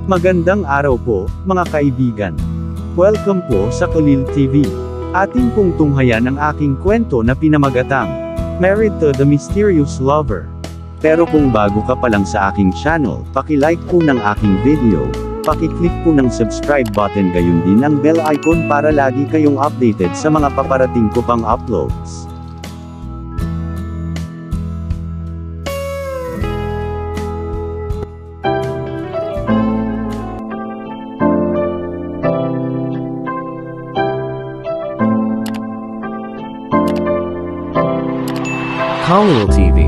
Magandang araw po, mga kaibigan. Welcome po sa Kulil TV. Ating pong tunghayan ang aking kwento na pinamagatang Married to the Mysterious Lover. Pero kung bago ka pa lang sa aking channel, paki-like po ng aking video, paki-click po ng subscribe button gayon din ang bell icon para lagi kayong updated sa mga paparating ko pang uploads. Kulil TV.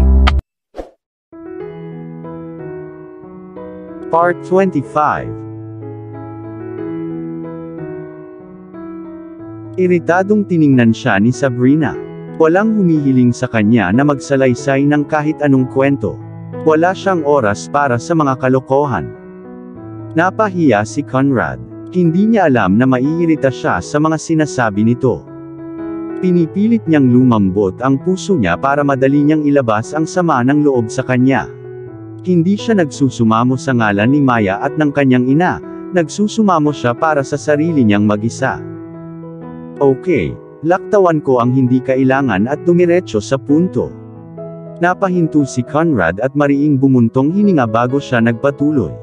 Part 25. Iritadong tiningnan siya ni Sabrina. Walang humihiling sa kanya na magsalaysay ng kahit anong kwento. Wala siyang oras para sa mga kalokohan. Napahiya si Conrad. Hindi niya alam na maiirita siya sa mga sinasabi nito. Pinipilit niyang lumambot ang puso niya para madali niyang ilabas ang sama ng loob sa kanya. Hindi siya nagsusumamo sa ngalan ni Maya at ng kanyang ina, nagsusumamo siya para sa sarili niyang mag-isa. Okay, laktawan ko ang hindi kailangan at dumiretso sa punto. Napahinto si Conrad at mariing bumuntong hininga bago siya nagpatuloy.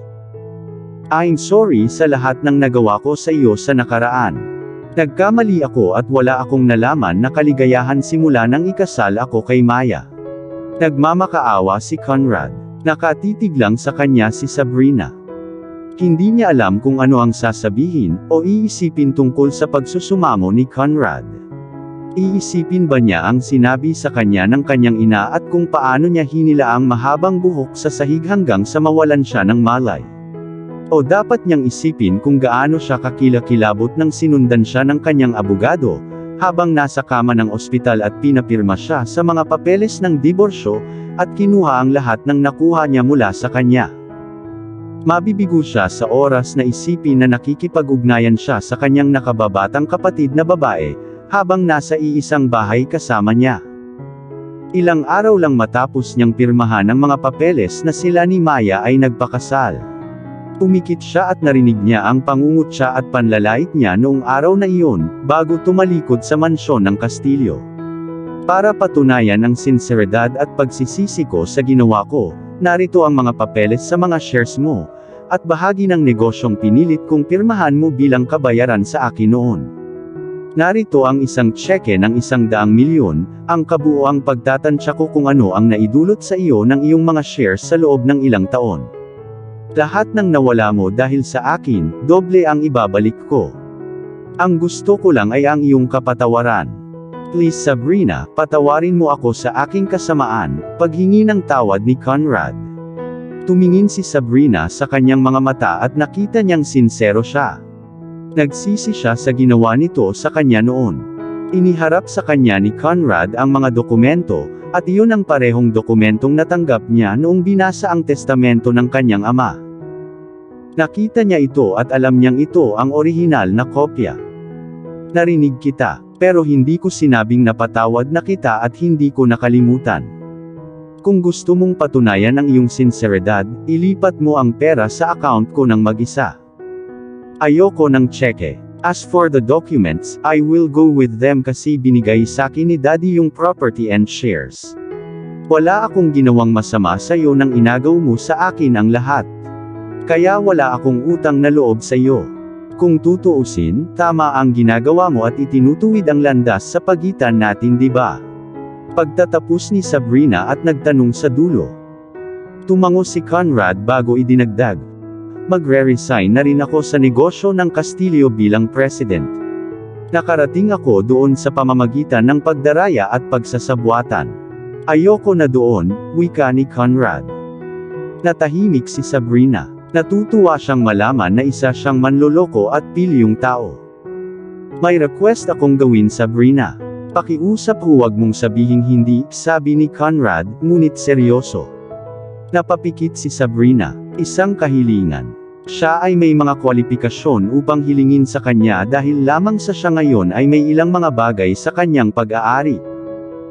I'm sorry sa lahat ng nagawa ko sa iyo sa nakaraan. Nagkamali ako at wala akong nalaman na kaligayahan simula nang ikasal ako kay Maya. Nagmamakaawa si Conrad. Nakatitig lang sa kanya si Sabrina. Hindi niya alam kung ano ang sasabihin o iisipin tungkol sa pagsusumamo ni Conrad. Iisipin ba niya ang sinabi sa kanya ng kanyang ina at kung paano niya hinila ang mahabang buhok sa sahig hanggang sa mawalan siya ng malay? O dapat niyang isipin kung gaano siya kakilakilabot nang sinundan siya ng kanyang abogado, habang nasa kama ng ospital at pinapirma siya sa mga papeles ng diborsyo, at kinuha ang lahat ng nakuha niya mula sa kanya. Mabibigo siya sa oras na isipin na nakikipag-ugnayan siya sa kanyang nakababatang kapatid na babae, habang nasa iisang bahay kasama niya. Ilang araw lang matapos niyang pirmahan ang mga papeles na sila ni Maya ay nagpakasal. Pumikit siya at narinig niya ang pangungutya at panlalait niya noong araw na iyon, bago tumalikod sa mansyon ng Kastilyo. Para patunayan ang sinseridad at pagsisisi ko sa ginawa ko, narito ang mga papeles sa mga shares mo, at bahagi ng negosyong pinilit kong pirmahan mo bilang kabayaran sa akin noon. Narito ang isang tseke ng 100,000,000, ang kabuoang pagtatansya ko kung ano ang naidulot sa iyo ng iyong mga shares sa loob ng ilang taon. Lahat ng nawala mo dahil sa akin, doble ang ibabalik ko. Ang gusto ko lang ay ang iyong kapatawaran. Please Sabrina, patawarin mo ako sa aking kasamaan, paghingi ng tawad ni Conrad. Tumingin si Sabrina sa kanyang mga mata at nakita niyang sinsero siya. Nagsisi siya sa ginawa nito sa kanya noon. Iniharap sa kanya ni Conrad ang mga dokumento, at iyon ang parehong dokumentong natanggap niya noong binasa ang testamento ng kanyang ama. Nakita niya ito at alam niyang ito ang orihinal na kopya. Narinig kita, pero hindi ko sinabing napatawad na kita at hindi ko nakalimutan. Kung gusto mong patunayan ang iyong sinseridad, ilipat mo ang pera sa account ko ng mag-isa. Ayoko ng tseke. As for the documents, I will go with them kasi binigay sa akin ni Daddy yung property and shares. Wala akong ginawang masama sa iyo nang inagaw mo sa akin ang lahat. Kaya wala akong utang na loob sa iyo. Kung tutuusin, tama ang ginagawa mo at itinutuwid ang landas sa pagitan natin, di ba? Pagtatapos ni Sabrina at nagtanong sa dulo. Tumango si Conrad bago idinagdag. Magre-resign na rin ako sa negosyo ng Kastilyo bilang president. Nakarating ako doon sa pamamagitan ng pagdaraya at pagsasabwatan. Ayoko na doon, wika ni Conrad. Natahimik si Sabrina. Natutuwa siyang malaman na isa siyang manloloko at pilyong tao. May request akong gawin, Sabrina. Pakiusap, huwag mong sabihing hindi, sabi ni Conrad, ngunit seryoso. Napapikit si Sabrina. Isang kahilingan. Siya ay may mga kwalifikasyon upang hilingin sa kanya dahil lamang sa siya ngayon ay may ilang mga bagay sa kanyang pag-aari.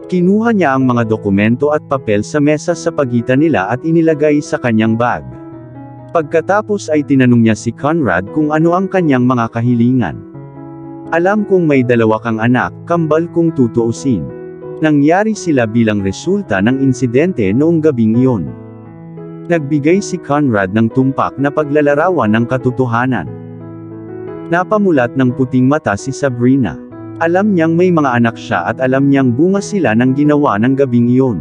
Kinuha niya ang mga dokumento at papel sa mesa sa pagitan nila at inilagay sa kanyang bag. Pagkatapos ay tinanong niya si Conrad kung ano ang kanyang mga kahilingan. Alam kong may 2 kang anak, kambal kung tutuusin. Nangyari sila bilang resulta ng insidente noong gabing iyon. Nagbigay si Conrad ng tumpak na paglalarawan ng katotohanan. Napamulat ng puting mata si Sabrina. Alam niyang may mga anak siya at alam niyang bunga sila ng ginawa ng gabing iyon.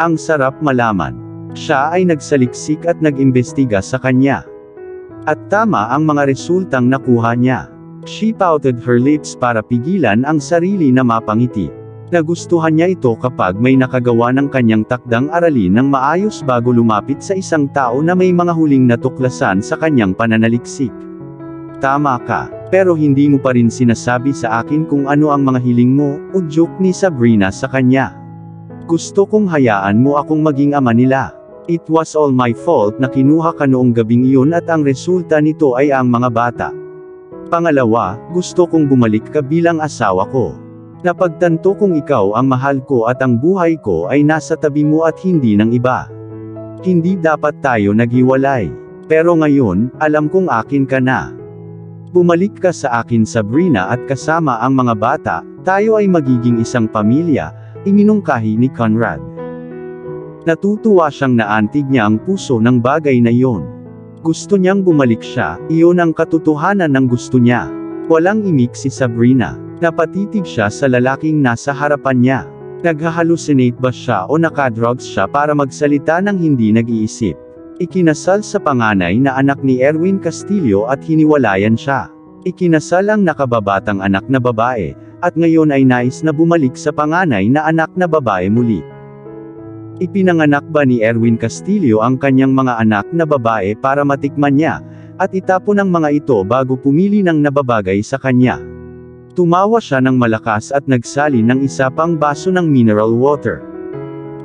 Ang sarap malaman. Siya ay nagsaliksik at nag-imbestiga sa kanya. At tama ang mga resultang nakuha niya. She pouted her lips para pigilan ang sarili na mapangiti. Nagustuhan niya ito kapag may nakagawa ng kanyang takdang aralin ng maayos bago lumapit sa isang tao na may mga huling natuklasan sa kanyang pananaliksik. Tama ka, pero hindi mo pa rin sinasabi sa akin kung ano ang mga hiling mo, udyok ni Sabrina sa kanya. Gusto kong hayaan mo akong maging ama nila. It was all my fault na kinuha ka noong gabing iyon at ang resulta nito ay ang mga bata. Pangalawa, gusto kong bumalik ka bilang asawa ko. Napagtanto kong ikaw ang mahal ko at ang buhay ko ay nasa tabi mo at hindi ng iba. Hindi dapat tayo naghiwalay. Pero ngayon, alam kong akin ka na. Bumalik ka sa akin Sabrina at kasama ang mga bata, tayo ay magiging isang pamilya, iminungkahi ni Conrad. Natutuwa siyang naantig niya ang puso ng bagay na iyon. Gusto niyang bumalik siya, iyon ang katotohanan ng gusto niya. Walang imik si Sabrina. Napatitig siya sa lalaking nasa harapan niya. Naghahalucinate ba siya o nakadrugs siya para magsalita ng hindi nag-iisip? Ikinasal sa panganay na anak ni Erwin Castillo at hiniwalayan siya. Ikinasal ang nakababatang anak na babae, at ngayon ay nais na bumalik sa panganay na anak na babae muli. Ipinanganak ba ni Erwin Castillo ang kanyang mga anak na babae para matikman niya, at itapon ang mga ito bago pumili ng nababagay sa kanya? Tumawa siya ng malakas at nagsali ng isa pang baso ng mineral water.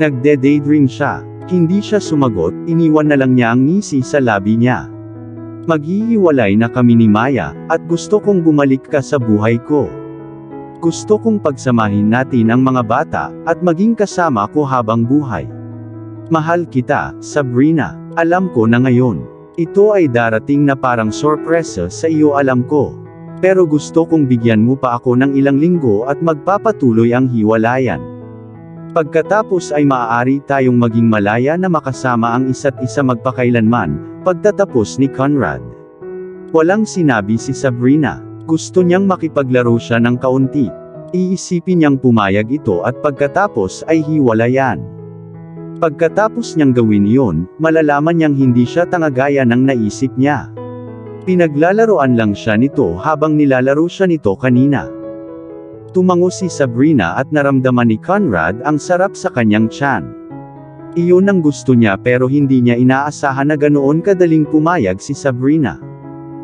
Nagde-daydream siya. Hindi siya sumagot, iniwan na lang niya ang ngisi sa labi niya. Maghihiwalay na kami ni Maya, at gusto kong bumalik ka sa buhay ko. Gusto kong pagsamahin natin ang mga bata, at maging kasama ko habang buhay. Mahal kita, Sabrina. Alam ko na ngayon. Ito ay darating na parang sorpresa sa iyo alam ko. Pero gusto kong bigyan mo pa ako ng ilang linggo at magpapatuloy ang hiwalayan. Pagkatapos ay maaari tayong maging malaya na makasama ang isa't isa magpakailanman, pagtatapos ni Conrad. Walang sinabi si Sabrina. Gusto niyang makipaglaro siya ng kaunti. Iisipin niyang pumayag ito at pagkatapos ay hiwalayan. Pagkatapos niyang gawin iyon, malalaman niyang hindi siya tangagaya ng naisip niya. Pinaglalaroan lang siya nito habang nilalaro siya nito kanina. Tumango si Sabrina at naramdaman ni Conrad ang sarap sa kanyang tiyan. Iyon ang gusto niya pero hindi niya inaasahan na ganoon kadaling pumayag si Sabrina.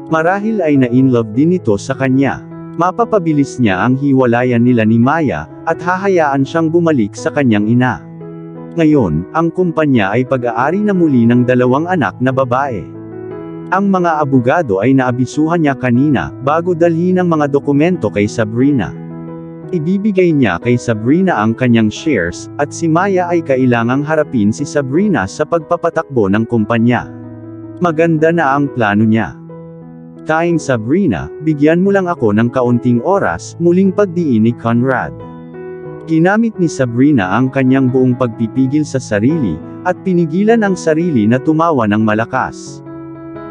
Marahil ay na-inlove din ito sa kanya. Mapapabilis niya ang hiwalayan nila ni Maya, at hahayaan siyang bumalik sa kanyang ina. Ngayon, ang kumpanya ay pag-aari na muli ng 2 anak na babae. Ang mga abogado ay naabisuhan niya kanina, bago dalhin ang mga dokumento kay Sabrina. Ibibigay niya kay Sabrina ang kanyang shares, at si Maya ay kailangang harapin si Sabrina sa pagpapatakbo ng kumpanya. Maganda na ang plano niya. Kain Sabrina, bigyan mo lang ako ng kaunting oras, muling pagdiin ni Conrad. Ginamit ni Sabrina ang kanyang buong pagpipigil sa sarili, at pinigilan ang sarili na tumawa ng malakas.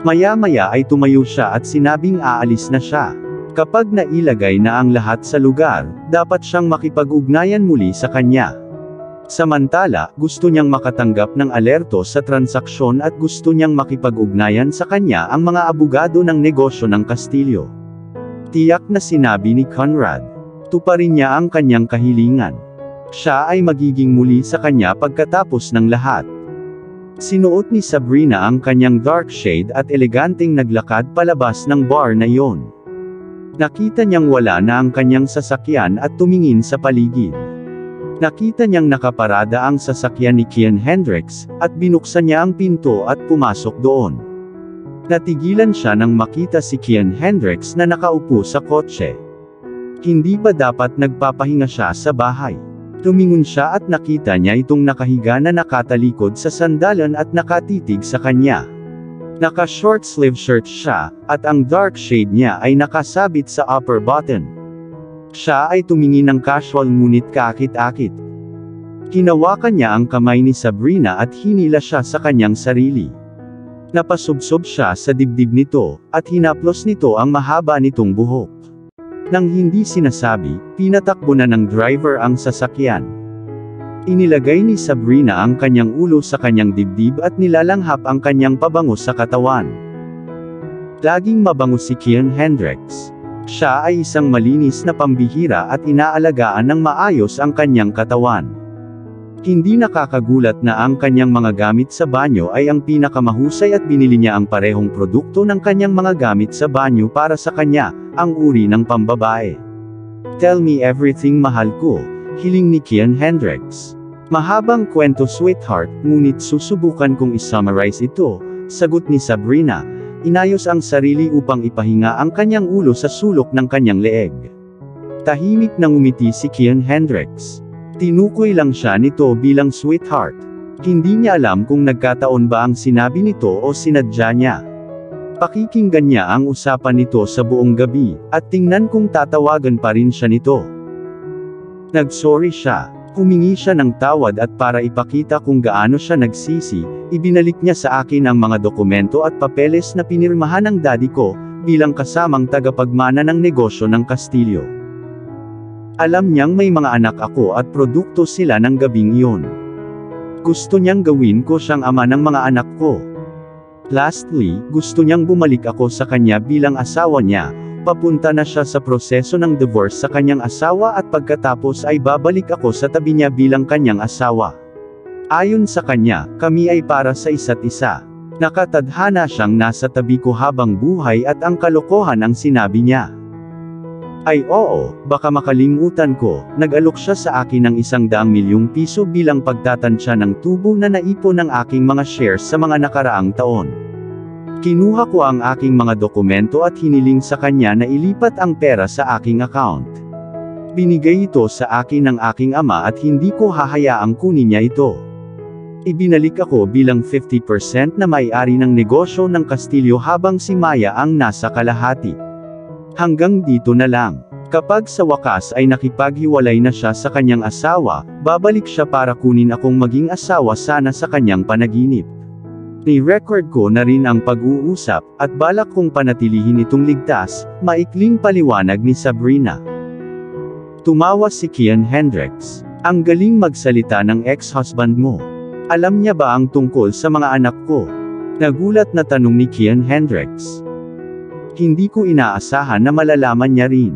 Maya-maya ay tumayo siya at sinabing aalis na siya. Kapag nailagay na ang lahat sa lugar, dapat siyang makipag-ugnayan muli sa kanya. Samantala, gusto niyang makatanggap ng alerto sa transaksyon at gusto niyang makipag-ugnayan sa kanya ang mga abogado ng negosyo ng Castillo. Tiyak na sinabi ni Conrad. Tuparin niya ang kanyang kahilingan. Siya ay magiging muli sa kanya pagkatapos ng lahat. Sinuot ni Sabrina ang kanyang dark shade at eleganteng naglakad palabas ng bar na iyon. Nakita niyang wala na ang kanyang sasakyan at tumingin sa paligid. Nakita niyang nakaparada ang sasakyan ni Kian Hendricks, at binuksan niya ang pinto at pumasok doon. Natigilan siya nang makita si Kian Hendricks na nakaupo sa kotse. Hindi ba dapat nagpapahinga siya sa bahay? Tumingon siya at nakita niya itong nakahiga na nakatalikod sa sandalan at nakatitig sa kanya. Naka-short sleeve shirt siya, at ang dark shade niya ay nakasabit sa upper button. Siya ay tumingin ng casual ngunit kaakit-akit. Hinawakan niya ang kamay ni Sabrina at hinila siya sa kanyang sarili. Napasubsob siya sa dibdib nito, at hinaplos nito ang mahaba nitong buhok. Nang hindi sinasabi, pinatakbo na ng driver ang sasakyan. Inilagay ni Sabrina ang kanyang ulo sa kanyang dibdib at nilalanghap ang kanyang pabango sa katawan. Laging mabango si Kian Hendricks. Siya ay isang malinis na pambihira at inaalagaan ng maayos ang kanyang katawan. Hindi nakakagulat na ang kanyang mga gamit sa banyo ay ang pinakamahusay at binili niya ang parehong produkto ng kanyang mga gamit sa banyo para sa kanya, ang uri ng pambabae. Tell me everything mahal ko. Hiling ni Kian Hendricks. Mahabang kwento sweetheart, ngunit susubukan kong isummarize ito, sagot ni Sabrina. Inayos ang sarili upang ipahinga ang kanyang ulo sa sulok ng kanyang leeg. Tahimik na ngumiti si Kian Hendricks. Tinukoy lang siya nito bilang sweetheart. Hindi niya alam kung nagkataon ba ang sinabi nito o sinadya niya. Pakikinggan niya ang usapan nito sa buong gabi, at tingnan kung tatawagan pa rin siya nito. Nagsorry siya. Humingi siya ng tawad at para ipakita kung gaano siya nagsisi, ibinalik niya sa akin ang mga dokumento at papeles na pinirmahan ng daddy ko, bilang kasamang tagapagmana ng negosyo ng Kastilyo. Alam niyang may mga anak ako at produkto sila ng gabing iyon. Gusto niyang gawin ko siyang ama ng mga anak ko. Lastly, gusto niyang bumalik ako sa kanya bilang asawa niya. Papunta na siya sa proseso ng divorce sa kanyang asawa at pagkatapos ay babalik ako sa tabi niya bilang kanyang asawa. Ayon sa kanya, kami ay para sa isa't isa. Nakatadhana siyang nasa tabi ko habang buhay at ang kalokohan ang sinabi niya. Ay oo, baka makalimutan ko, nag-alok siya sa akin ng 100 milyong piso bilang pagtatansya ng tubo na naipon ng aking mga shares sa mga nakaraang taon. Kinuha ko ang aking mga dokumento at hiniling sa kanya na ilipat ang pera sa aking account. Binigay ito sa akin ng aking ama at hindi ko hahayaang kunin niya ito. Ibinalik ako bilang 50% na may-ari ng negosyo ng Kastilyo habang si Maya ang nasa kalahati. Hanggang dito na lang. Kapag sa wakas ay nakipaghiwalay na siya sa kanyang asawa, babalik siya para kunin akong maging asawa sana sa kanyang panaginip. Ni-record ko na rin ang pag-uusap, at balak kong panatilihin itong ligtas, maikling paliwanag ni Sabrina. Tumawa si Kian Hendricks. Ang galing magsalita ng ex-husband mo. Alam niya ba ang tungkol sa mga anak ko? Nagulat na tanong ni Kian Hendricks. Hindi ko inaasahan na malalaman niya rin.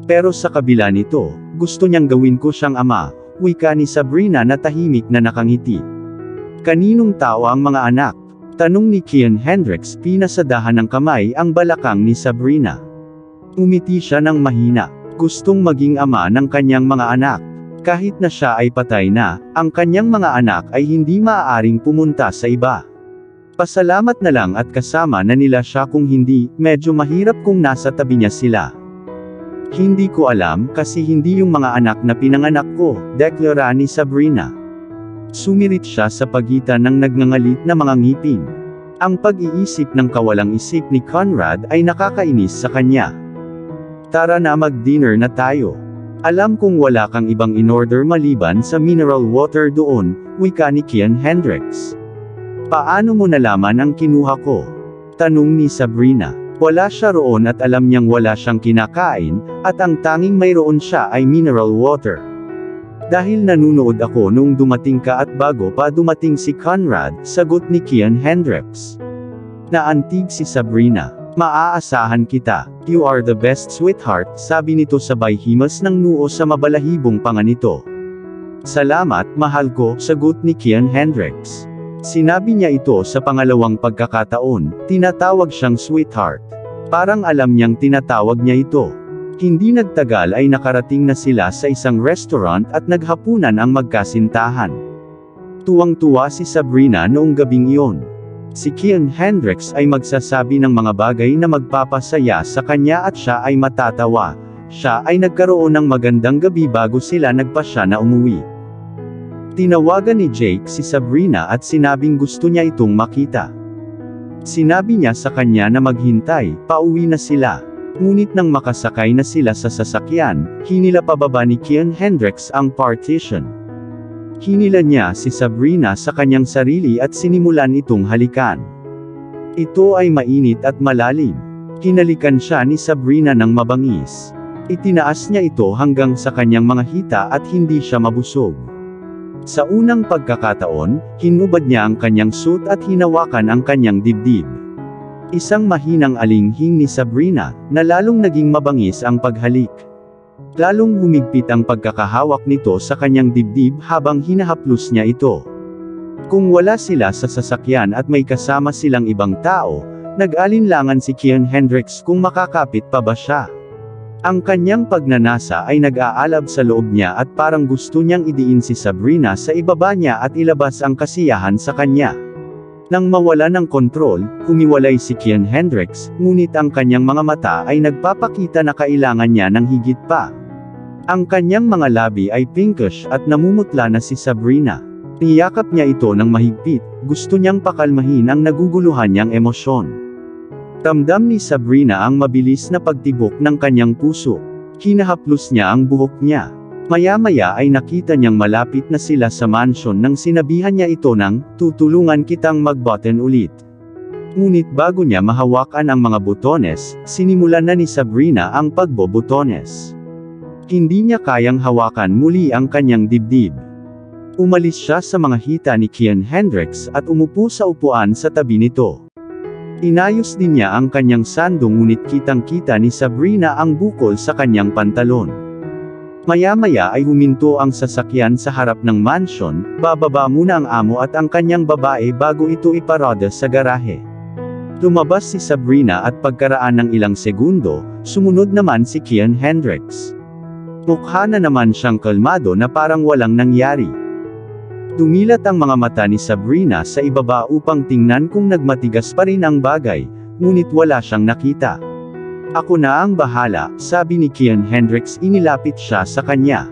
Pero sa kabila nito, gusto niyang gawin ko siyang ama, wika ni Sabrina na tahimik na nakangiti. Kaninong tao ang mga anak? Tanong ni Kian Hendricks, pinasadahan ng kamay ang balakang ni Sabrina. Umiti siya ng mahina. Gustong maging ama ng kanyang mga anak. Kahit na siya ay patay na, ang kanyang mga anak ay hindi maaaring pumunta sa iba. Pasalamat na lang at kasama na nila siya, kung hindi, medyo mahirap kung nasa tabi niya sila. Hindi ko alam kasi hindi yung mga anak na pinanganak ko, deklara ni Sabrina. Sumirit siya sa pagitan ng nagngangalit na mga ngipin. Ang pag-iisip ng kawalang isip ni Conrad ay nakakainis sa kanya. Tara na, mag-dinner na tayo. Alam kong wala kang ibang in-order maliban sa mineral water doon, wika ni Kian Hendricks. Paano mo nalaman ang kinuha ko? Tanong ni Sabrina. Wala siya roon at alam niyang wala siyang kinakain, at ang tanging mayroon siya ay mineral water. Dahil nanunood ako noong dumating ka at bago pa dumating si Conrad, sagot ni Kian Hendricks. Naantig si Sabrina. Maaasahan kita. You are the best sweetheart, sabi nito sabay himas ng noo sa mabalahibong panga nito. Salamat, mahal ko, sagot ni Kian Hendricks. Sinabi niya ito sa pangalawang pagkakataon, tinatawag siyang sweetheart. Parang alam niyang tinatawag niya ito. Hindi nagtagal ay nakarating na sila sa isang restaurant at naghapunan ang magkasintahan. Tuwang-tuwa si Sabrina noong gabing iyon. Si Kian Hendricks ay magsasabi ng mga bagay na magpapasaya sa kanya at siya ay matatawa. Siya ay nagkaroon ng magandang gabi bago sila nagpasya na umuwi. Tinawagan ni Jake si Sabrina at sinabing gusto niya itong makita. Sinabi niya sa kanya na maghintay, pauwi na sila. Ngunit nang makasakay na sila sa sasakyan, hinila pababa ni Kian Hendricks ang partition. Hinila niya si Sabrina sa kanyang sarili at sinimulan itong halikan. Ito ay mainit at malalim. Hinalikan siya ni Sabrina ng mabangis. Itinaas niya ito hanggang sa kanyang mga hita at hindi siya mabusog. Sa unang pagkakataon, hinubad niya ang kanyang suit at hinawakan ang kanyang dibdib. Isang mahinang alinghing ni Sabrina, na lalong naging mabangis ang paghalik. Lalong humigpit ang pagkakahawak nito sa kanyang dibdib habang hinahaplos niya ito. Kung wala sila sa sasakyan at may kasama silang ibang tao, nag-alinlangan si Kian Hendricks kung makakapit pa ba siya. Ang kanyang pagnanasa ay nag-aalab sa loob niya at parang gusto niyang idiin si Sabrina sa ibaba niya at ilabas ang kasiyahan sa kanya. Nang mawala ng kontrol, humiwalay si Kian Hendricks, ngunit ang kanyang mga mata ay nagpapakita na kailangan niya ng higit pa. Ang kanyang mga labi ay pinkish at namumutla na si Sabrina. Niyakap niya ito ng mahigpit, gusto niyang pakalmahin ang naguguluhan niyang emosyon. Ramdam ni Sabrina ang mabilis na pagtibok ng kanyang puso. Hinahaplos niya ang buhok niya. Maya-maya ay nakita niyang malapit na sila sa mansion nang sinabihan niya ito ng, tutulungan kitang mag-button ulit. Ngunit bago niya mahawakan ang mga butones, sinimulan na ni Sabrina ang pagbobutones. Hindi niya kayang hawakan muli ang kanyang dibdib. Umalis siya sa mga hita ni Kian Hendricks at umupo sa upuan sa tabi nito. Inayos din niya ang kanyang sandong ngunit kitang-kita ni Sabrina ang bukol sa kanyang pantalon. Maya-maya ay huminto ang sasakyan sa harap ng mansion, bababa muna ang amo at ang kanyang babae bago ito iparada sa garahe. Lumabas si Sabrina at pagkaraan ng ilang segundo, sumunod naman si Kian Hendricks. Mukha na naman siyang kalmado na parang walang nangyari. Dumilat ang mga mata ni Sabrina sa ibaba upang tingnan kung nagmatigas pa rin ang bagay, ngunit wala siyang nakita. Ako na ang bahala, sabi ni Kian Hendricks, inilapit siya sa kanya.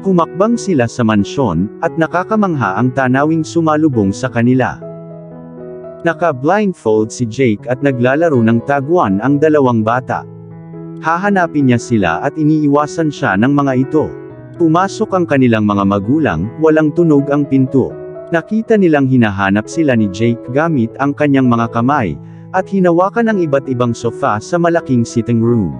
Humakbang sila sa mansyon, at nakakamangha ang tanawing sumalubong sa kanila. Naka-blindfold si Jake at naglalaro ng taguan ang dalawang bata. Hahanapin niya sila at iniiwasan siya ng mga ito. Pumasok ang kanilang mga magulang, walang tunog ang pinto. Nakita nilang hinahanap sila ni Jake gamit ang kanyang mga kamay, at hinawakan ang iba't ibang sofa sa malaking sitting room.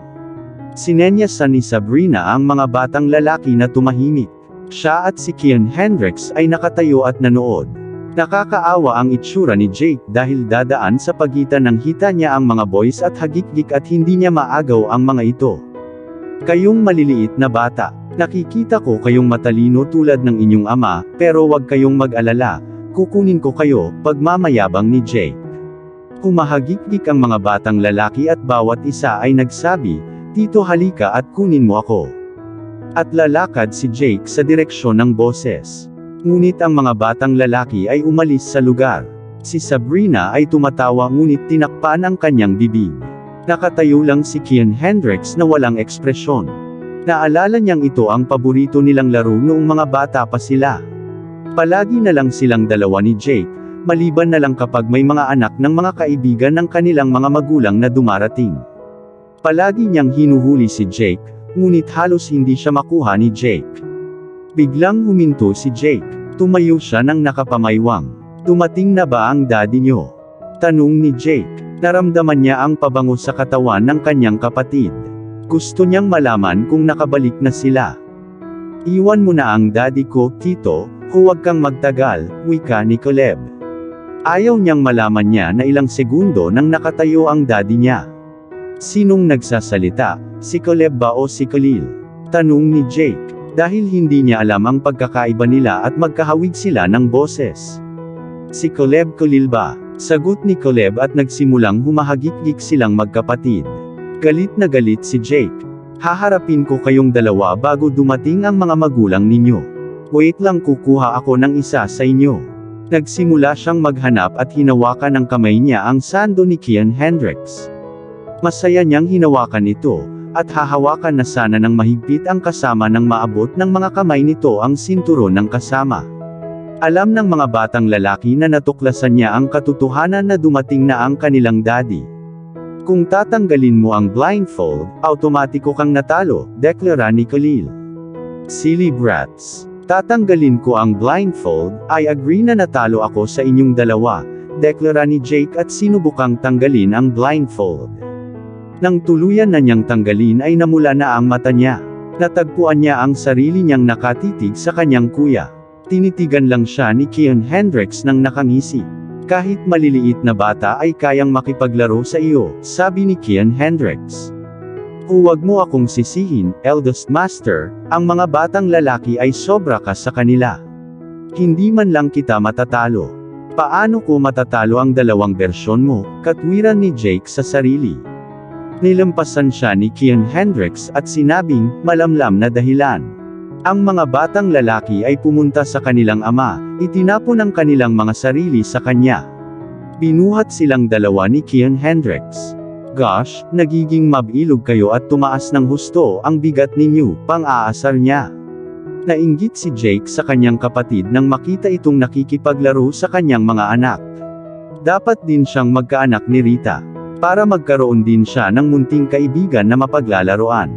Sinenyasan ni Sabrina ang mga batang lalaki na tumahimik. Siya at si Kian Hendricks ay nakatayo at nanood. Nakakaawa ang itsura ni Jake dahil dadaan sa pagitan ng hita niya ang mga boys at hagikgik at hindi niya maagaw ang mga ito. Kayong maliliit na bata. Nakikita ko kayong matalino tulad ng inyong ama, pero wag kayong mag-alala, kukunin ko kayo, pagmamayabang ni Jake. Humahagikgik ang mga batang lalaki at bawat isa ay nagsabi, Tito halika at kunin mo ako. At lalakad si Jake sa direksyon ng boses. Ngunit ang mga batang lalaki ay umalis sa lugar. Si Sabrina ay tumatawa ngunit tinakpan ang kanyang bibig. Nakatayo lang si Kian Hendricks na walang ekspresyon. Naalala niyang ito ang paborito nilang laro noong mga bata pa sila. Palagi na lang silang dalawa ni Jake, maliban na lang kapag may mga anak ng mga kaibigan ng kanilang mga magulang na dumarating. Palagi niyang hinuhuli si Jake, ngunit halos hindi siya makuha ni Jake. Biglang huminto si Jake. Tumayo siya ng nakapamaywang. Dumating na ba ang daddy niyo? Tanong ni Jake. Naramdaman niya ang pabango sa katawan ng kanyang kapatid. Gusto niyang malaman kung nakabalik na sila. Iwan mo na ang daddy ko, Tito, huwag kang magtagal, wika ni Caleb. Ayaw niyang malaman niya na ilang segundo nang nakatayo ang daddy niya. Sinong nagsasalita, si Caleb ba o si Khalil? Tanong ni Jake, dahil hindi niya alam ang pagkakaiba nila at magkahawig sila ng boses. Si Caleb Khalil ba? Sagot ni Caleb at nagsimulang humahagikgik silang magkapatid. Galit na galit si Jake. Haharapin ko kayong dalawa bago dumating ang mga magulang ninyo. Wait lang, kukuha ako ng isa sa inyo. Nagsimula siyang maghanap at hinawakan ng kamay niya ang sando ni Kian Hendricks. Masaya niyang hinawakan ito, at hahawakan na sana ng mahigpit ang kasama nang maabot ng mga kamay nito ang sinturon ng kasama. Alam ng mga batang lalaki na natuklasan niya ang katotohanan na dumating na ang kanilang daddy. Kung tatanggalin mo ang blindfold, automatiko kang natalo, deklara ni Khalil. Silly brats. Tatanggalin ko ang blindfold, I agree na natalo ako sa inyong dalawa, deklara ni Jake at sinubukang tanggalin ang blindfold. Nang tuluyan na niyang tanggalin ay namula na ang mata niya. Natagpuan niya ang sarili niyang nakatitig sa kanyang kuya. Tinitigan lang siya ni Kian Hendricks nang nakangisi. Kahit maliliit na bata ay kayang makipaglaro sa iyo, sabi ni Kian Hendricks. Huwag mo akong sisihin, eldest master, ang mga batang lalaki ay sobra ka sa kanila. Hindi man lang kita matatalo. Paano ko matatalo ang dalawang bersyon mo, katwiran ni Jake sa sarili. Nilampasan siya ni Kian Hendricks at sinabing, malamlam na dahilan. Ang mga batang lalaki ay pumunta sa kanilang ama, itinapon ang kanilang mga sarili sa kanya. Binuhat silang dalawa ni Kian Hendricks. Gosh, nagiging mabilog kayo at tumaas ng husto ang bigat ninyo, pang-aasar niya. Nainggit si Jake sa kanyang kapatid nang makita itong nakikipaglaro sa kanyang mga anak. Dapat din siyang magkaanak ni Rita. Para magkaroon din siya ng munting kaibigan na mapaglalaroan.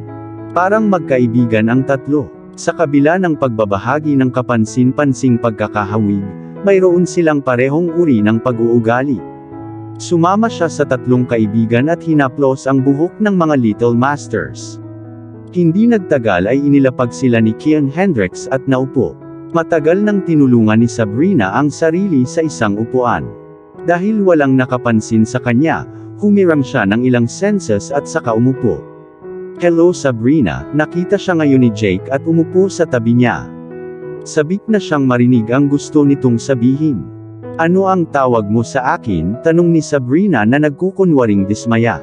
Parang magkaibigan ang tatlo. Sa kabila ng pagbabahagi ng kapansin-pansing pagkakahawig, mayroon silang parehong uri ng pag-uugali. Sumama siya sa tatlong kaibigan at hinaplos ang buhok ng mga Little Masters. Hindi nagtagal ay inilapag sila ni Kian Hendricks at naupo. Matagal nang tinulungan ni Sabrina ang sarili sa isang upuan. Dahil walang nakapansin sa kanya, humiram siya ng ilang senses at saka umupo. Hello Sabrina, nakita siya ngayon ni Jake at umupo sa tabi niya. Sabik na siyang marinig ang gusto nitong sabihin. Ano ang tawag mo sa akin? Tanong ni Sabrina na nagkukunwaring dismaya.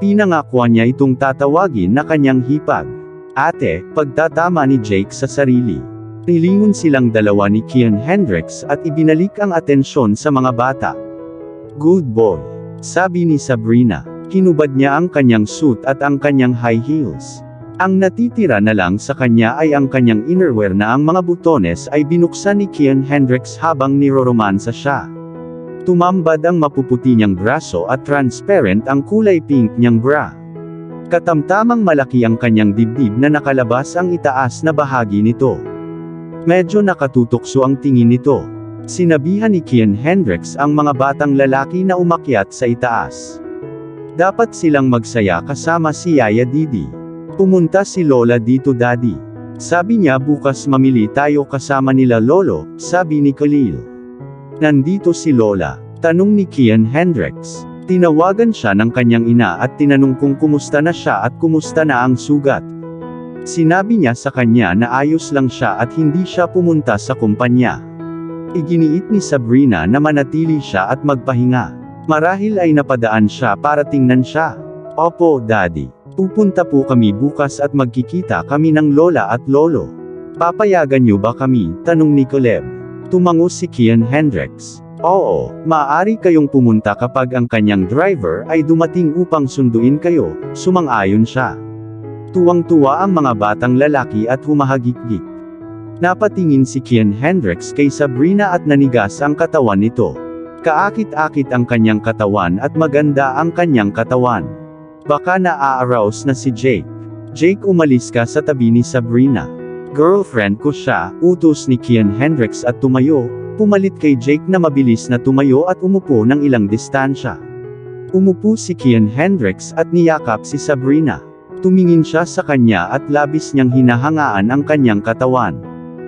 Pinangakuan niya itong tatawagin na kanyang hipag. Ate, pagtatama ni Jake sa sarili. Nilingon silang dalawa ni Kian Hendricks at ibinalik ang atensyon sa mga bata. Good boy, sabi ni Sabrina. Hinubad niya ang kanyang suit at ang kanyang high heels. Ang natitira na lang sa kanya ay ang kanyang innerwear na ang mga butones ay binuksan ni Kian Hendricks habang niroromansa siya. Tumambad ang mapuputi niyang braso at transparent ang kulay pink niyang bra. Katamtamang malaki ang kanyang dibdib na nakalabas ang itaas na bahagi nito. Medyo nakatutokso ang tingin nito. Sinabihan ni Kian Hendricks ang mga batang lalaki na umakyat sa itaas. Dapat silang magsaya kasama si Yaya Didi. Pumunta si Lola dito Daddy. Sabi niya bukas mamili tayo kasama nila Lolo, sabi ni Khalil. Nandito si Lola, tanong ni Kian Hendricks. Tinawagan siya ng kanyang ina at tinanong kung kumusta na siya at kumusta na ang sugat. Sinabi niya sa kanya na ayos lang siya at hindi siya pumunta sa kumpanya. Iginiit ni Sabrina na manatili siya at magpahinga. Marahil ay napadaan siya para tingnan siya. Opo, Daddy. Pupunta po kami bukas at magkikita kami ng Lola at Lolo. Papayagan niyo ba kami? Tanong ni Caleb. Tumango si Kian Hendricks. Oo, maaari kayong pumunta kapag ang kanyang driver ay dumating upang sunduin kayo, sumang-ayon siya. Tuwang-tuwa ang mga batang lalaki at humahagik-gik. Napatingin si Kian Hendricks kay Sabrina at nanigas ang katawan nito. Kaakit-akit ang kanyang katawan at maganda ang kanyang katawan. Baka na-arouse na si Jake. Jake, umalis ka sa tabi ni Sabrina. Girlfriend ko siya, utos ni Kian Hendricks at tumayo, pumalit kay Jake na mabilis na tumayo at umupo ng ilang distansya. Umupo si Kian Hendricks at niyakap si Sabrina. Tumingin siya sa kanya at labis niyang hinahangaan ang kanyang katawan.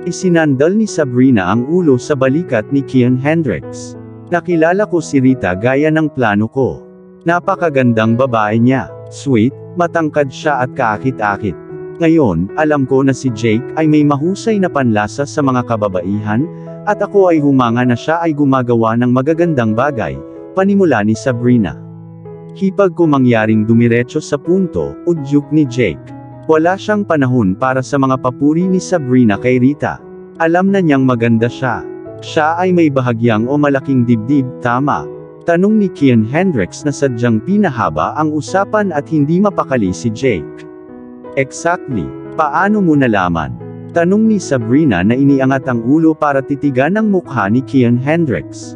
Isinandal ni Sabrina ang ulo sa balikat ni Kian Hendricks. Nakilala ko si Rita gaya ng plano ko. Napakagandang babae niya. Sweet, matangkad siya at kaakit-akit. Ngayon, alam ko na si Jake ay may mahusay na panlasa sa mga kababaihan, at ako ay humanga na siya ay gumagawa ng magagandang bagay, panimula ni Sabrina. Hipag ko mangyaring dumiretso sa punto, udyok ni Jake. Wala siyang panahon para sa mga papuri ni Sabrina kay Rita. Alam na niyang maganda siya. Siya ay may bahagyang o malaking dibdib, tama? Tanong ni Kian Hendricks na sadyang pinahaba ang usapan at hindi mapakali si Jake. Exactly. Paano mo nalaman? Tanong ni Sabrina na iniangat ang ulo para titigan ang mukha ni Kian Hendricks.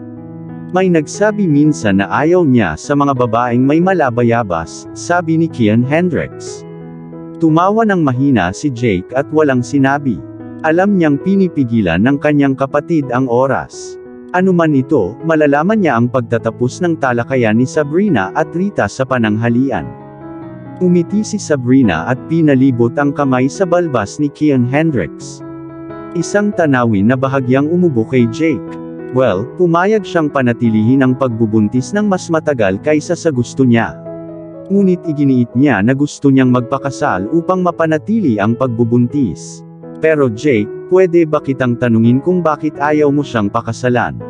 May nagsabi minsan na ayaw niya sa mga babaeng may malabayabas, sabi ni Kian Hendricks. Tumawa ng mahina si Jake at walang sinabi. Alam niyang pinipigilan ng kanyang kapatid ang oras. Ano man ito, malalaman niya ang pagtatapos ng talakayan ni Sabrina at Rita sa pananghalian. Umiti si Sabrina at pinalibot ang kamay sa balbas ni Kian Hendricks. Isang tanawin na bahagyang umubo kay Jake. Well, pumayag siyang panatilihin ang pagbubuntis ng mas matagal kaysa sa gusto niya. Ngunit iginiit niya na gusto niyang magpakasal upang mapanatili ang pagbubuntis. Pero Jake, pwede ba kitang tanungin kung bakit ayaw mo siyang pakasalan?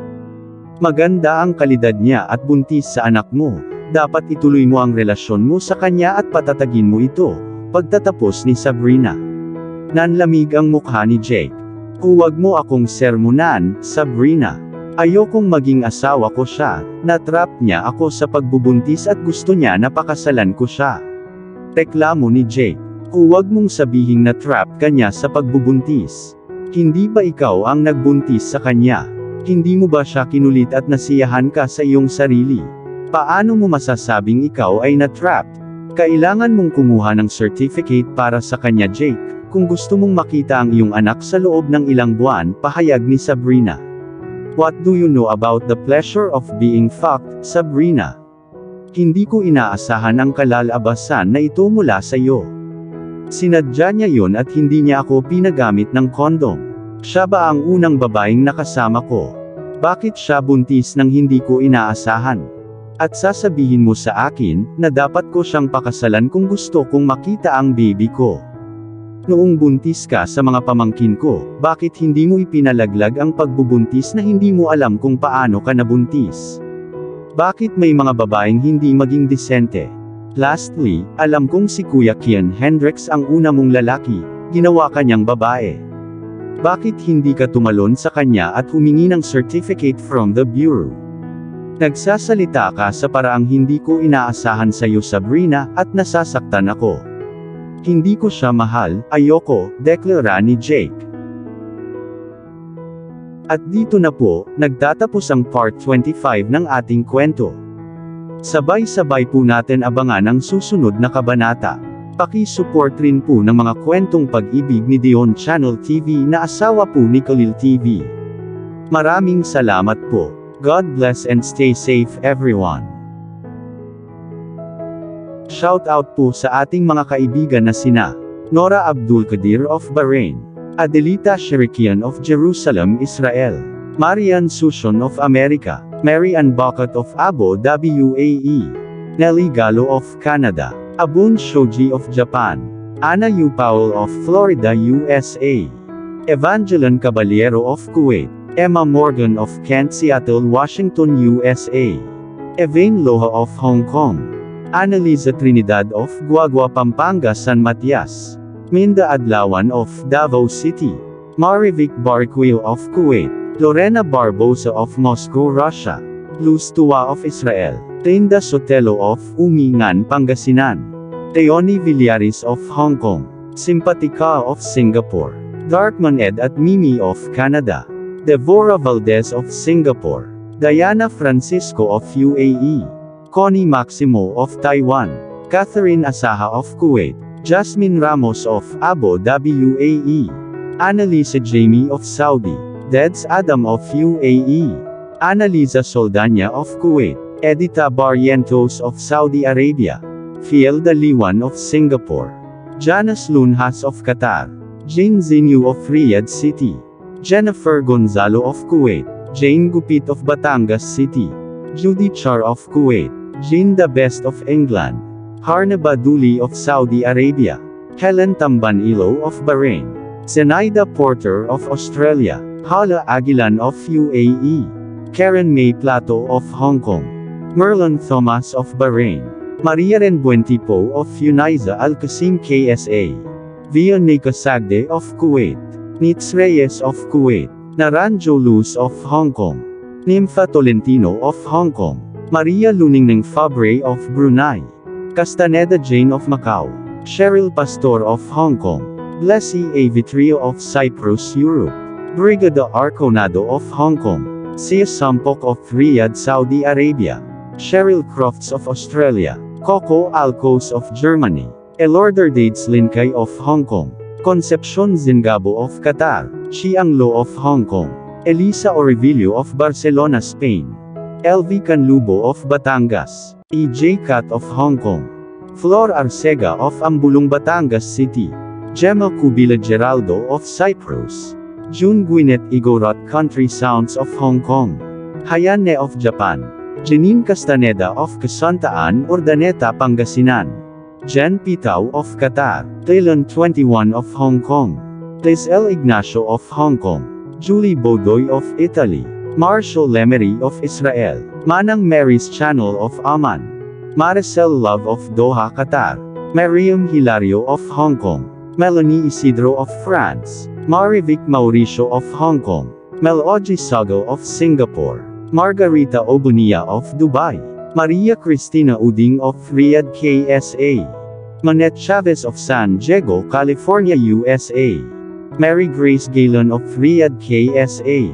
Maganda ang kalidad niya at buntis sa anak mo. Dapat ituloy mo ang relasyon mo sa kanya at patatagin mo ito. Pagtatapos ni Sabrina. Nanlamig ang mukha ni Jake. Huwag mo akong sermonan, Sabrina. Ayokong maging asawa ko siya. Natrap niya ako sa pagbubuntis at gusto niya na pakasalan ko siya. Reklamo ni Jake. Huwag mong sabihing na-trap ka niya sa pagbubuntis. Hindi ba ikaw ang nagbuntis sa kanya? Hindi mo ba siya kinulit at nasiyahan ka sa iyong sarili? Paano mo masasabing ikaw ay na-trapped? Kailangan mong kumuha ng certificate para sa kanya, Jake. Kung gusto mong makita ang iyong anak sa loob ng ilang buwan, pahayag ni Sabrina. What do you know about the pleasure of being fucked, Sabrina? Hindi ko inaasahan ang kalalabasan na ito mula sa iyo. Sinadya niya yun at hindi niya ako pinagamit ng kondom. Siya ba ang unang babaeng nakasama ko? Bakit siya buntis nang hindi ko inaasahan? At sasabihin mo sa akin, na dapat ko siyang pakasalan kung gusto kong makita ang baby ko. Noong buntis ka sa mga pamangkin ko, bakit hindi mo ipinalaglag ang pagbubuntis na hindi mo alam kung paano ka nabuntis? Bakit may mga babaeng hindi maging disente? Lastly, alam kong si Kuya Kian Hendricks ang una mong lalaki, ginawa kanyang babae. Bakit hindi ka tumalon sa kanya at humingi ng certificate from the Bureau? Nagsasalita ka sa paraang hindi ko inaasahan sa iyo, Sabrina, at nasasaktan ako. Hindi ko siya mahal, ayoko, deklara ni Jake. At dito na po, nagtatapos ang part 25 ng ating kwento. Sabay-sabay po natin abangan ang susunod na kabanata. Paki-support rin po ng mga kwentong pag-ibig ni Dion Channel TV na asawa po ni Khalil TV. Maraming salamat po. God bless and stay safe everyone. Shout out po sa ating mga kaibigan na sina Nora Abdulkadir of Bahrain, Adelita Shirikian of Jerusalem, Israel, Marian Sushon of America, Mary Ann Bakat of Abu Dhabi, UAE, Nelly Gallo of Canada, Abun Shoji of Japan, Anna U. Powell of Florida, USA, Evangeline Caballero of Kuwait, Emma Morgan of Kent, Seattle, Washington, USA, Evain Loha of Hong Kong, Annalisa Trinidad of Guagua, Pampanga, San Matias, Minda Adlawan of Davao City, Marivic Barquil of Kuwait, Lorena Barbosa of Moscow, Russia, Luz Tua of Israel, Trinda Sotelo of Umingan, Pangasinan, Teoni Villaris of Hong Kong, Simpatica of Singapore, Darkman Ed at Mimi of Canada, Devorah Valdez of Singapore, Diana Francisco of UAE, Connie Maximo of Taiwan, Catherine Asaha of Kuwait, Jasmine Ramos of Abu Dhabi, UAE, Annalisa Jamie of Saudi, Deds Adam of UAE, Annalisa Soldanya of Kuwait, Edita Barrientos of Saudi Arabia, Fiel Daliwan of Singapore, Janice Lunhas of Qatar, Jane Zinyu of Riyadh City, Jennifer Gonzalo of Kuwait, Jane Gupit of Batangas City, Judy Char of Kuwait, Jean the Best of England, Harnaba Duli of Saudi Arabia, Helen Tambanilo of Bahrain, Zenaida Porter of Australia, Hala Aguilan of UAE, Karen May Plato of Hong Kong, Merlin Thomas of Bahrain, Maria Renbuentipo of Uniza Al Qasim KSA, Via Nika Sagde of Kuwait, Nitz Reyes of Kuwait, Naranjo Luz of Hong Kong, Nympha Tolentino of Hong Kong, Maria Luningning Fabre of Brunei, Castaneda Jane of Macau, Cheryl Pastor of Hong Kong, Blessy Avitrio of Cyprus, Europe. Brigada Arconado of Hong Kong. Sia Sampok of Riyadh, Saudi Arabia. Cheryl Crofts of Australia. Coco Alcos of Germany. Elorder Dates Linkay of Hong Kong. Concepcion Zingabo of Qatar. Chiang Lo of Hong Kong. Elisa Orivilio of Barcelona, Spain. LV Canlubo of Batangas. EJ Cat of Hong Kong. Flor Arcega of Ambulong, Batangas City. Gemma Cubila Geraldo of Cyprus. June Gwyneth Igorot Country Sounds of Hong Kong. Hayane of Japan. Janine Castaneda of Casantaan, Urdaneta, Pangasinan. Jen Pitao of Qatar. Taylon 21 of Hong Kong. Liz L. Ignacio of Hong Kong. Julie Bodoy of Italy. Marshall Lemery of Israel. Manang Mary's Channel of Oman. Maricel Love of Doha, Qatar. Mariam Hilario of Hong Kong. Melanie Isidro of France. Marivic Mauricio of Hong Kong. Meloji Sago of Singapore. Margarita Obunia of Dubai. Maria Cristina Uding of Riyadh, KSA. Manette Chavez of San Diego, California, USA. Mary Grace Galen of Riyadh, KSA.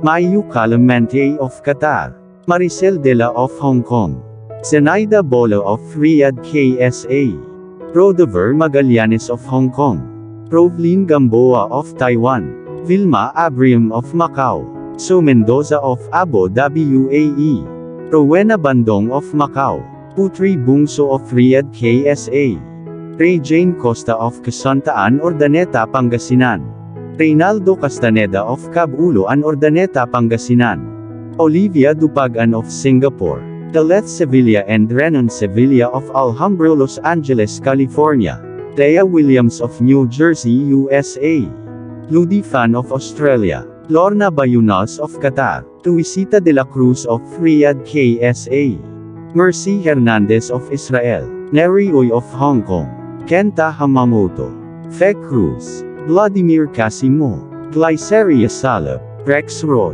Mayu Calamente of Qatar. Maricel Dela of Hong Kong. Zenaida Bolo of Riyadh, KSA. Rodover Magallanes of Hong Kong. Provlin Gamboa of Taiwan. Vilma Abrium of Macau. So Mendoza of Abu Dhabi, UAE. Rowena Bandong of Macau. Putri Bungso of Riyadh, KSA. Ray Jane Costa of Casantaan, Urdaneta, Pangasinan. Reynaldo Castaneda of Cabuloan, Urdaneta, Pangasinan. Olivia Dupagan of Singapore. Deleth Sevilla and Renan Sevilla of Alhambra, Los Angeles, California. Thea Williams of New Jersey, USA. Ludi Fan of Australia. Lorna Bayunas of Qatar. Tuisita de la Cruz of Riyadh, KSA. Mercy Hernandez of Israel. Neri Uy of Hong Kong. Kenta Hamamoto. Fe Cruz. Vladimir Casimo. Glyceria Salab. Rex Roy.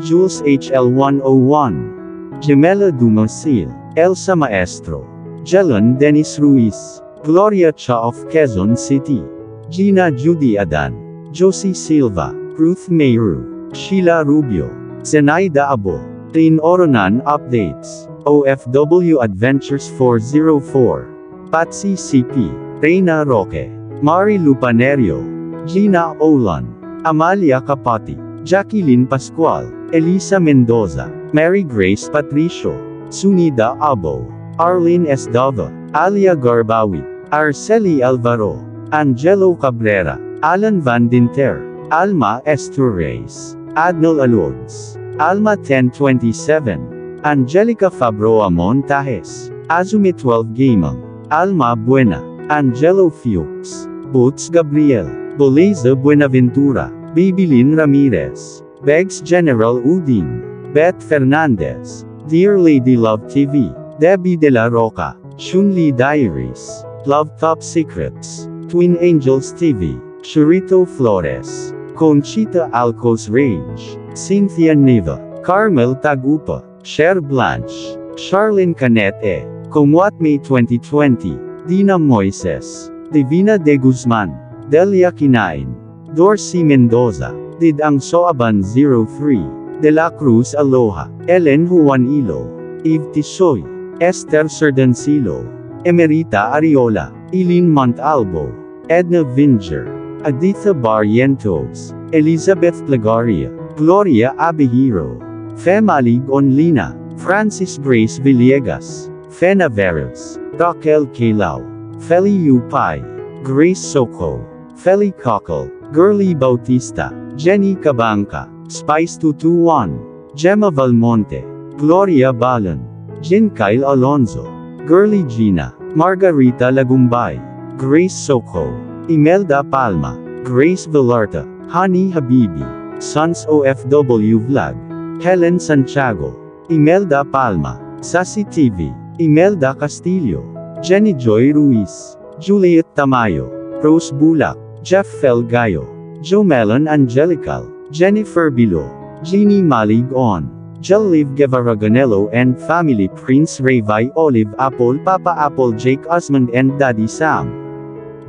Jules HL101. Gemela Dumasil. Elsa Maestro. Jelon Dennis Ruiz. Gloria Cha of Quezon City. Gina Judy Adan. Josie Silva. Ruth Mayru. Sheila Rubio. Zenaida Abo. Tin Oronan Updates. OFW Adventures 404. Patsy CP. Reina Roque. Mari Lupanerio. Gina Olan. Amalia Kapati. Jacqueline Pascual. Elisa Mendoza. Mary Grace Patricio. Sunida Abo. Arlene Esdava. Alia Garbawi. Arceli Alvaro. Angelo Cabrera. Alan Van Dinter. Alma Estures. Adnol Alods. Alma 1027. Angelica Fabroa Montajes. Azumi 12 Gamang. Alma Buena. Angelo Fuchs. Boots Gabriel. Boleza Buenaventura. Babylin Ramirez. Begs General Udin. Beth Fernandez. Dear Lady Love TV. Debbie De La Roca. Shunli Diaries. Love Top Secrets. Twin Angels TV. Churito Flores. Conchita Alcos Rage. Cynthia Neva. Carmel Tagupa. Cher Blanche. Charlene Canete. Comwat May 2020. Dina Moises. Divina De Guzman. Delia Kinain. Dorsey Mendoza. Didang Soaban 03. De La Cruz Aloha. Ellen Juanilo. Eve Tisoy. Esther Serdancilo. Emerita Ariola. Eileen Montalvo. Edna Vinger. Aditha Barrientos. Elizabeth Plagaria. Gloria Abihiro. Femalig Onlina. Francis Grace Villegas. Fena Veras. Raquel Calao. Feli Upai. Grace Soco. Feli Cockle. Girly Bautista. Jenny Cabanca. Spice 221. Gemma Valmonte. Gloria Balan. Jin Kyle Alonzo. Girly Gina. Margarita Lagumbay. Grace Soco. Imelda Palma. Grace Villarta. Hani Habibi. Sons OFW Vlog. Helen Santiago. Imelda Palma. Sassy TV. Imelda Castillo. Jenny Joy Ruiz. Juliet Tamayo. Rose Bulak. Jeff Felgayo. Jomelon Angelical. Jennifer Bilo. Jeannie Malig On. Jeliv Guevara Ganello and family. Prince Ravai Olive Apple Papa Apple Jake Osmond and Daddy Sam.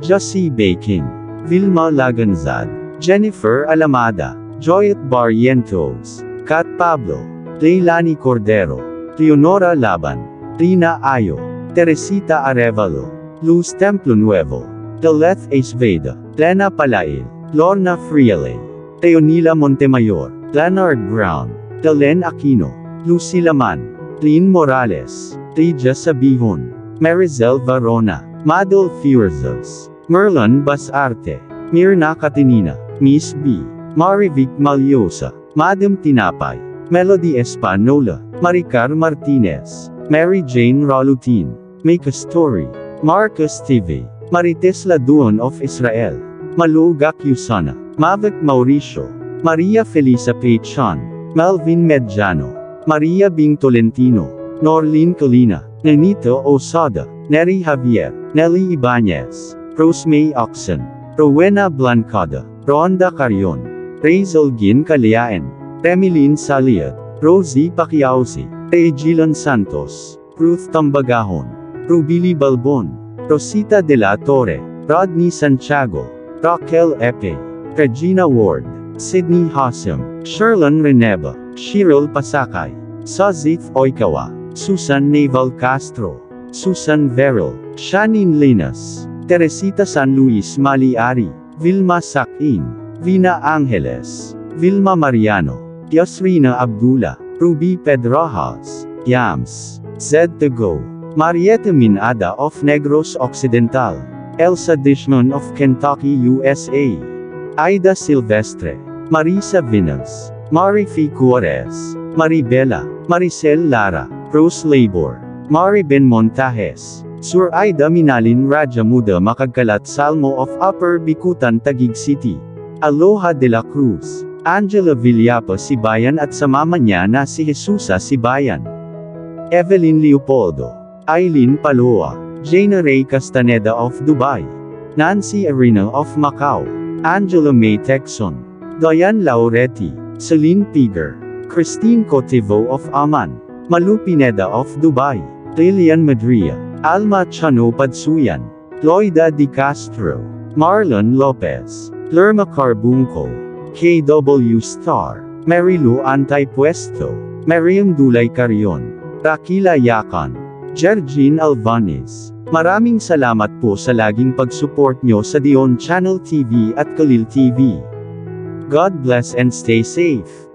Jussie Baking. Vilma Laganzad, Jennifer Alamada, Joyet Barrientos, Kat Pablo, Leilani Cordero, Leonora Laban, Rina Ayo, Teresita Arevalo, Luz Templo Nuevo, Deleth Aceveda, Lena Palail, Lorna Friele, Teonila Montemayor, Leonard Brown, Delen Aquino, Lucy Laman, Lynn Morales, Teja Sabihon, Marizel Varona, Madol Fierzos, Merlon Basarte, Mirna Catinina, Miss B, Marivic Malyosa, Madam Tinapay, Melody Espanola, Maricar Martinez, Mary Jane Rolutin, Make a Story, Marcus TV, Marites Laduon of Israel, Malu Gakyusana, Mavic Mauricio, Maria Felisa Pechan, Melvin Medjano, Maria Bing Tolentino, Norlene Colina, Nenito Osada, Neri Javier, Nelly Ibanez, Rosemay Oxen, Rowena Blancada, Ronda Carion, Razel Gin Caliaen, Remilin Saliat, Rosie Paquiausi, Regilan Santos, Ruth Tambagahon, Rubili Balbon, Rosita de la Torre, Rodney Santiago, Raquel Epe, Regina Ward, Sydney Hassam, Sherlon Reneba, Shirl Pasakay, Sazith Oikawa, Susan Naval Castro, Susan Veril, Shanine Linas, Teresita San Luis Maliari, Vilma Sakin, Vina Angeles, Vilma Mariano, Yasrina Abdullah, Ruby Pedrajas, Yams, Zed Tago, Marieta Minada of Negros Occidental, Elsa Dishman of Kentucky, USA, Aida Silvestre, Marisa Vinas, Marifi Cuarez, Maribela, Maricel Lara, Rose Labor, Mariben Montajes, Sur Aida Minalin Raja Muda Makagkalat Salmo of Upper Bikutan Taguig City, Aloha de la Cruz, Angela Villapa Sibayan at sa mama niya na si Jesusa Sibayan, Evelyn Leopoldo, Eileen Paloa, Jana Ray Castaneda of Dubai, Nancy Arena of Macau, Angela May Texon, Diane Lauretti, Celine Piger, Christine Cotivo of Aman, Malu Pineda of Dubai, Lilian Madria, Alma Chano Padsuyan, Loida Di Castro, Marlon Lopez, Lerma Carbunco, KW Star, Marilu Antaypuesto, Mariam Dulay Carion, Rakila Yakan, Jergine Alvanes. Maraming salamat po sa laging pag-support nyo sa Dion Channel TV at Kalil TV. God bless and stay safe.